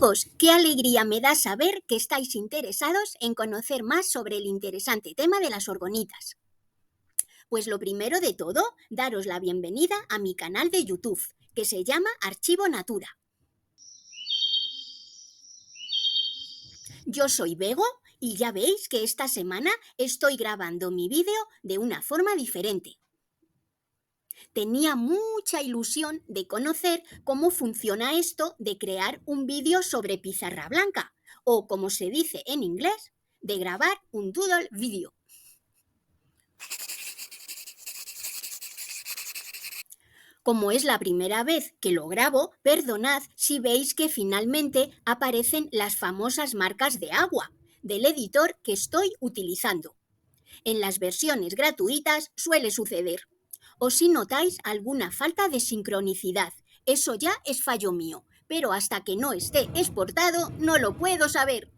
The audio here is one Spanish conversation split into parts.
Amigos, qué alegría me da saber que estáis interesados en conocer más sobre el interesante tema de las orgonitas. Pues lo primero de todo, daros la bienvenida a mi canal de YouTube, que se llama Archivo Natura. Yo soy Bego y ya veis que esta semana estoy grabando mi vídeo de una forma diferente. Tenía mucha ilusión de conocer cómo funciona esto de crear un vídeo sobre pizarra blanca, o como se dice en inglés, de grabar un doodle video. Como es la primera vez que lo grabo, perdonad si veis que finalmente aparecen las famosas marcas de agua del editor que estoy utilizando. En las versiones gratuitas suele suceder. O si notáis alguna falta de sincronicidad, eso ya es fallo mío, pero hasta que no esté exportado no lo puedo saber.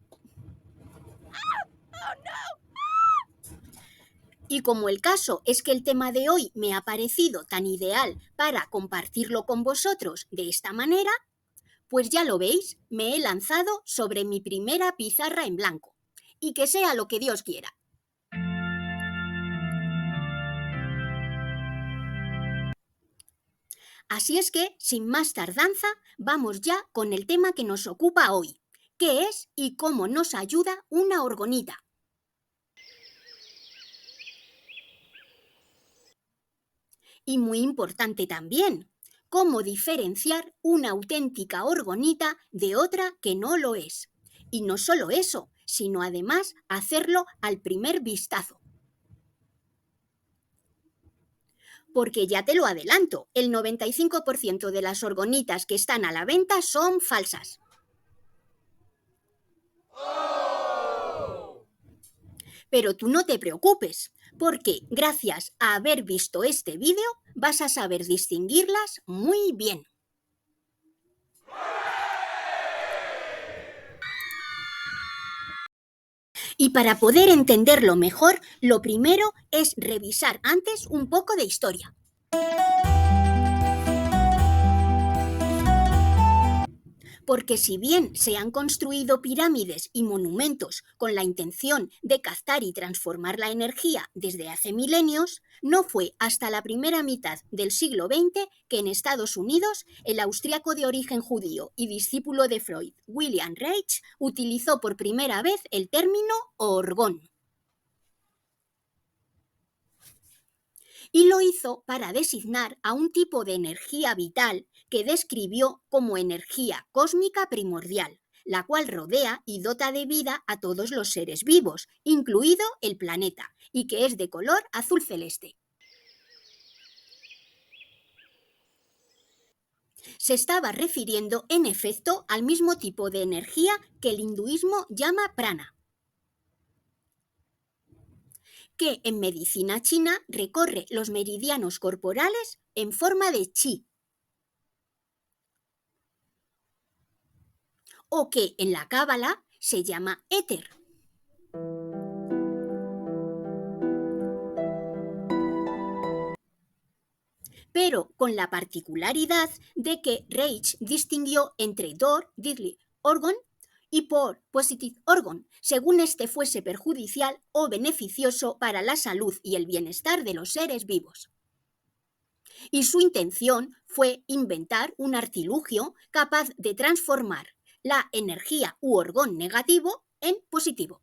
Y como el caso es que el tema de hoy me ha parecido tan ideal para compartirlo con vosotros de esta manera, pues ya lo veis, me he lanzado sobre mi primera pizarra en blanco. Y que sea lo que Dios quiera. Así es que, sin más tardanza, vamos ya con el tema que nos ocupa hoy. ¿Qué es y cómo nos ayuda una orgonita? Y muy importante también, cómo diferenciar una auténtica orgonita de otra que no lo es. Y no solo eso, sino además hacerlo al primer vistazo. Porque ya te lo adelanto, el 95% de las orgonitas que están a la venta son falsas. Pero tú no te preocupes, porque gracias a haber visto este vídeo vas a saber distinguirlas muy bien. Y para poder entenderlo mejor, lo primero es revisar antes un poco de historia. Porque si bien se han construido pirámides y monumentos con la intención de captar y transformar la energía desde hace milenios, no fue hasta la primera mitad del siglo XX que en Estados Unidos el austríaco de origen judío y discípulo de Freud, William Reich, utilizó por primera vez el término orgón. Y lo hizo para designar a un tipo de energía vital que describió como energía cósmica primordial, la cual rodea y dota de vida a todos los seres vivos, incluido el planeta, y que es de color azul celeste. Se estaba refiriendo, en efecto, al mismo tipo de energía que el hinduismo llama prana, que en medicina china recorre los meridianos corporales en forma de chi, o que en la cábala se llama éter. Pero con la particularidad de que Reich distinguió entre Dor, Deadly Organ, y por Positive Organ, según este fuese perjudicial o beneficioso para la salud y el bienestar de los seres vivos. Y su intención fue inventar un artilugio capaz de transformar la energía u orgón negativo en positivo.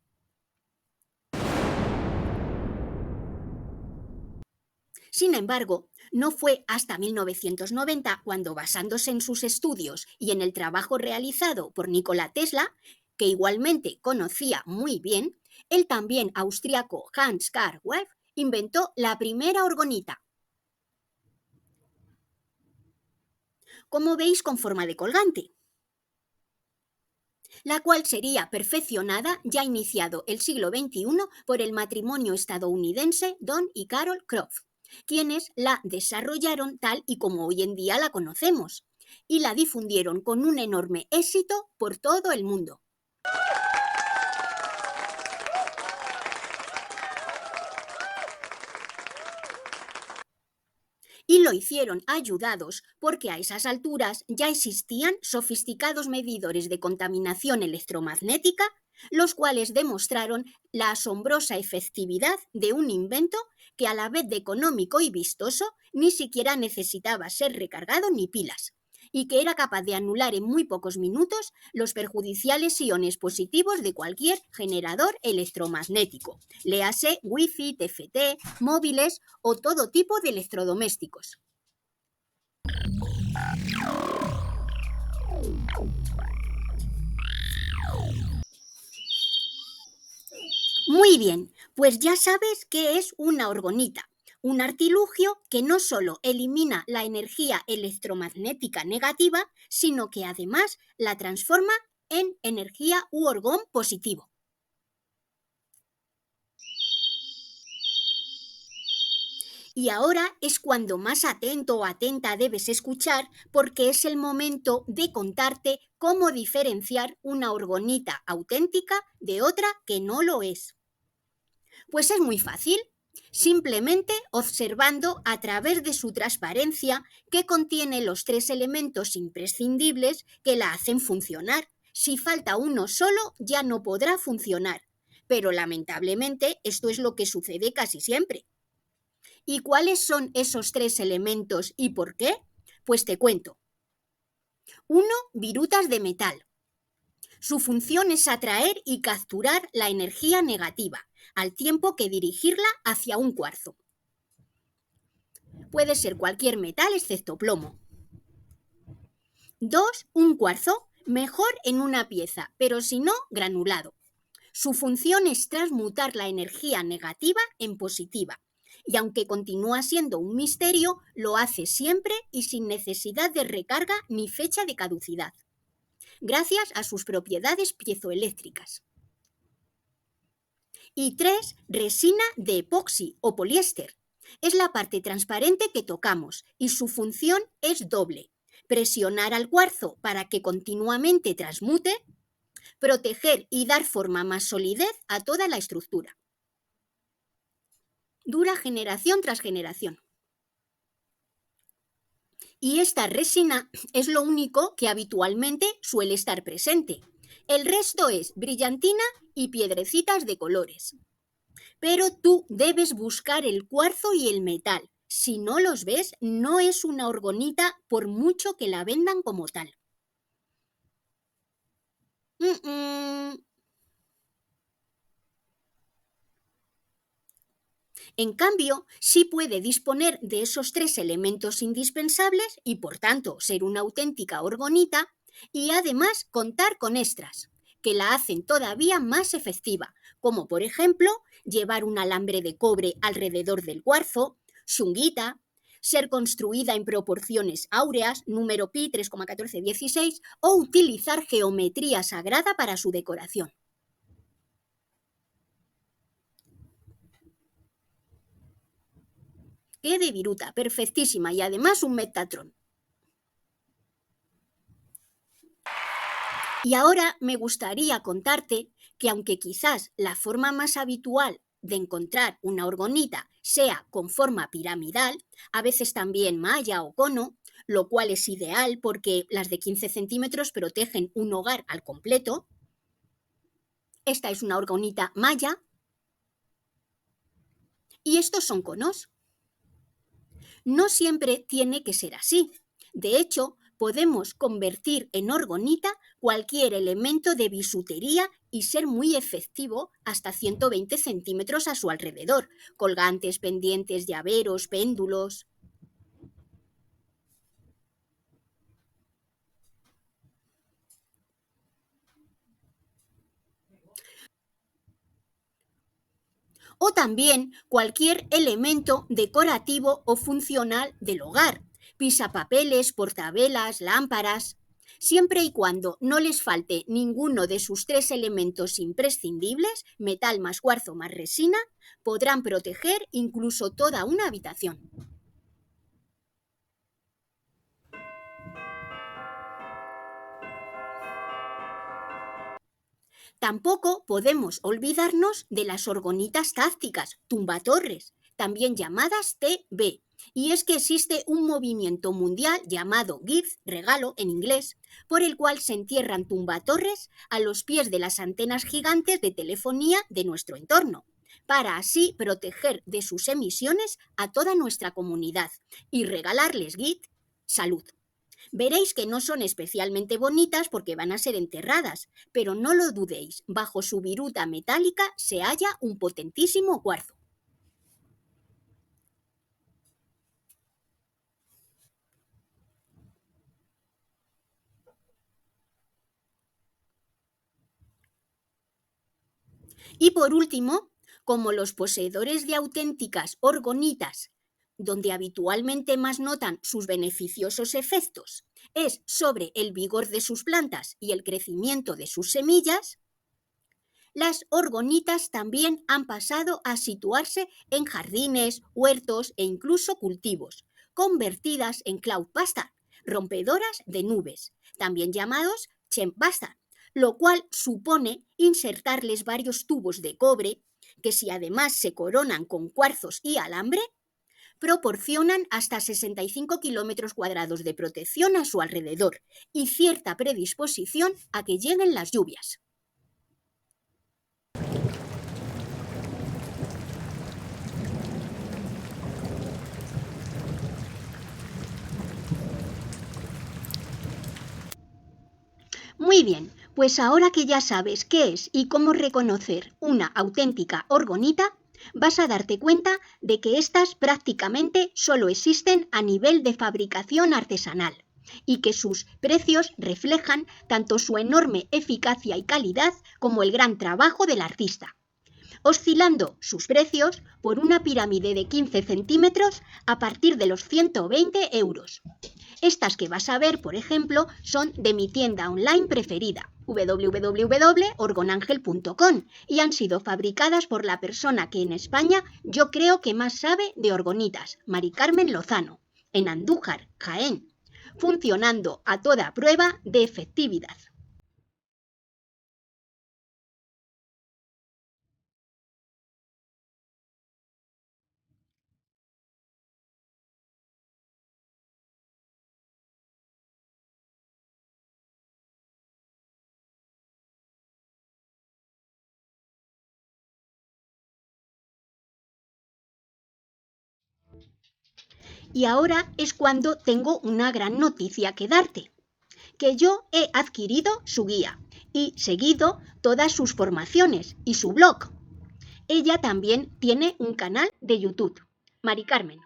Sin embargo, no fue hasta 1990 cuando, basándose en sus estudios y en el trabajo realizado por Nikola Tesla, que igualmente conocía muy bien, el también austriaco Hans Carl Wolf inventó la primera orgonita. Como veis, con forma de colgante, la cual sería perfeccionada ya iniciado el siglo XXI por el matrimonio estadounidense Don y Carol Croft, quienes la desarrollaron tal y como hoy en día la conocemos, y la difundieron con un enorme éxito por todo el mundo. Y lo hicieron ayudados porque a esas alturas ya existían sofisticados medidores de contaminación electromagnética, los cuales demostraron la asombrosa efectividad de un invento que, a la vez de económico y vistoso, ni siquiera necesitaba ser recargado ni pilas, y que era capaz de anular en muy pocos minutos los perjudiciales iones positivos de cualquier generador electromagnético, léase wifi, TFT, móviles o todo tipo de electrodomésticos. Muy bien, pues ya sabes qué es una orgonita. Un artilugio que no solo elimina la energía electromagnética negativa, sino que además la transforma en energía u orgón positivo. Y ahora es cuando más atento o atenta debes escuchar, porque es el momento de contarte cómo diferenciar una orgonita auténtica de otra que no lo es. Pues es muy fácil, simplemente observando a través de su transparencia, que contiene los 3 elementos imprescindibles que la hacen funcionar. Si falta uno solo, ya no podrá funcionar. Pero lamentablemente esto es lo que sucede casi siempre. ¿Y cuáles son esos 3 elementos y por qué? Pues te cuento. 1. Virutas de metal. Su función es atraer y capturar la energía negativa, al tiempo que dirigirla hacia un cuarzo. Puede ser cualquier metal excepto plomo. 2. Un cuarzo, mejor en una pieza, pero si no, granulado. Su función es transmutar la energía negativa en positiva. Y aunque continúa siendo un misterio, lo hace siempre y sin necesidad de recarga ni fecha de caducidad, gracias a sus propiedades piezoeléctricas. Y 3. Resina de epoxi o poliéster. Es la parte transparente que tocamos y su función es doble: presionar al cuarzo para que continuamente transmute, proteger y dar forma más solidez a toda la estructura. Dura generación tras generación. Y esta resina es lo único que habitualmente suele estar presente. El resto es brillantina y piedrecitas de colores. Pero tú debes buscar el cuarzo y el metal. Si no los ves, no es una orgonita por mucho que la vendan como tal. En cambio, sí puede disponer de esos 3 elementos indispensables y, por tanto, ser una auténtica orgonita, y además contar con extras que la hacen todavía más efectiva, como por ejemplo llevar un alambre de cobre alrededor del cuarzo, xunguita, ser construida en proporciones áureas, número pi 3,1416, o utilizar geometría sagrada para su decoración. ¡Qué de viruta! Perfectísima, y además un Metatron. Y ahora me gustaría contarte que, aunque quizás la forma más habitual de encontrar una orgonita sea con forma piramidal, a veces también malla o cono, lo cual es ideal porque las de 15 centímetros protegen un hogar al completo. Esta es una orgonita malla. Y estos son conos. No siempre tiene que ser así. De hecho, podemos convertir en orgonita cualquier elemento de bisutería y ser muy efectivo hasta 120 centímetros a su alrededor: colgantes, pendientes, llaveros, péndulos. O también cualquier elemento decorativo o funcional del hogar: pisapapeles, portavelas, lámparas. Siempre y cuando no les falte ninguno de sus 3 elementos imprescindibles, metal más cuarzo más resina, podrán proteger incluso toda una habitación. Tampoco podemos olvidarnos de las orgonitas tácticas, tumbatorres, también llamadas TB. Y es que existe un movimiento mundial llamado gift, regalo en inglés, por el cual se entierran tumbatorres a los pies de las antenas gigantes de telefonía de nuestro entorno, para así proteger de sus emisiones a toda nuestra comunidad y regalarles gift, salud. Veréis que no son especialmente bonitas porque van a ser enterradas, pero no lo dudéis, bajo su viruta metálica se halla un potentísimo cuarzo. Y por último, como los poseedores de auténticas orgonitas, donde habitualmente más notan sus beneficiosos efectos, es sobre el vigor de sus plantas y el crecimiento de sus semillas, las orgonitas también han pasado a situarse en jardines, huertos e incluso cultivos, convertidas en cloud pasta, rompedoras de nubes, también llamados chempasta, lo cual supone insertarles varios tubos de cobre que, si además se coronan con cuarzos y alambre, proporcionan hasta 65 kilómetros cuadrados de protección a su alrededor y cierta predisposición a que lleguen las lluvias. Muy bien, pues ahora que ya sabes qué es y cómo reconocer una auténtica orgonita, vas a darte cuenta de que éstas prácticamente solo existen a nivel de fabricación artesanal y que sus precios reflejan tanto su enorme eficacia y calidad como el gran trabajo del artista, oscilando sus precios por una pirámide de 15 centímetros a partir de los 120 euros. Estas que vas a ver, por ejemplo, son de mi tienda online preferida, www.orgonangel.com, y han sido fabricadas por la persona que en España yo creo que más sabe de orgonitas, Mari Carmen Lozano, en Andújar, Jaén, funcionando a toda prueba de efectividad. Y ahora es cuando tengo una gran noticia que darte, que yo he adquirido su guía y seguido todas sus formaciones y su blog. Ella también tiene un canal de YouTube, Mari Carmen.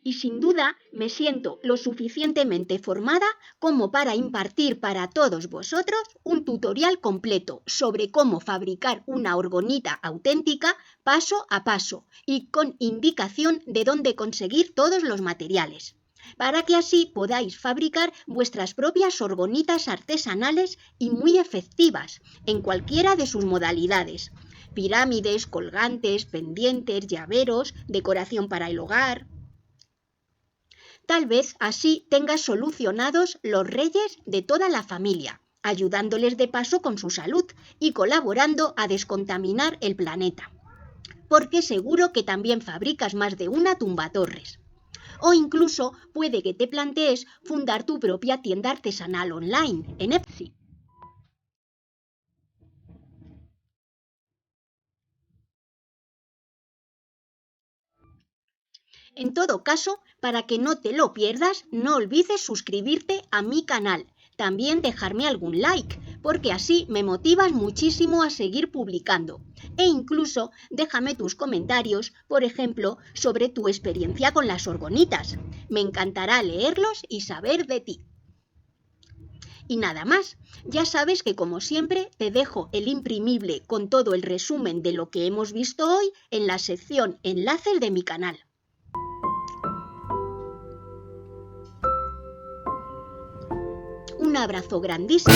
Y sin duda me siento lo suficientemente formada como para impartir para todos vosotros un tutorial completo sobre cómo fabricar una orgonita auténtica paso a paso y con indicación de dónde conseguir todos los materiales, para que así podáis fabricar vuestras propias orgonitas artesanales y muy efectivas en cualquiera de sus modalidades: pirámides, colgantes, pendientes, llaveros, decoración para el hogar. Tal vez así tengas solucionados los reyes de toda la familia, ayudándoles de paso con su salud y colaborando a descontaminar el planeta. Porque seguro que también fabricas más de una tumbatorres. O incluso puede que te plantees fundar tu propia tienda artesanal online en Etsy. En todo caso, para que no te lo pierdas, no olvides suscribirte a mi canal. También dejarme algún like, porque así me motivas muchísimo a seguir publicando. E incluso déjame tus comentarios, por ejemplo, sobre tu experiencia con las orgonitas. Me encantará leerlos y saber de ti. Y nada más, ya sabes que como siempre te dejo el imprimible con todo el resumen de lo que hemos visto hoy en la sección Enlaces de mi canal. Un abrazo grandísimo.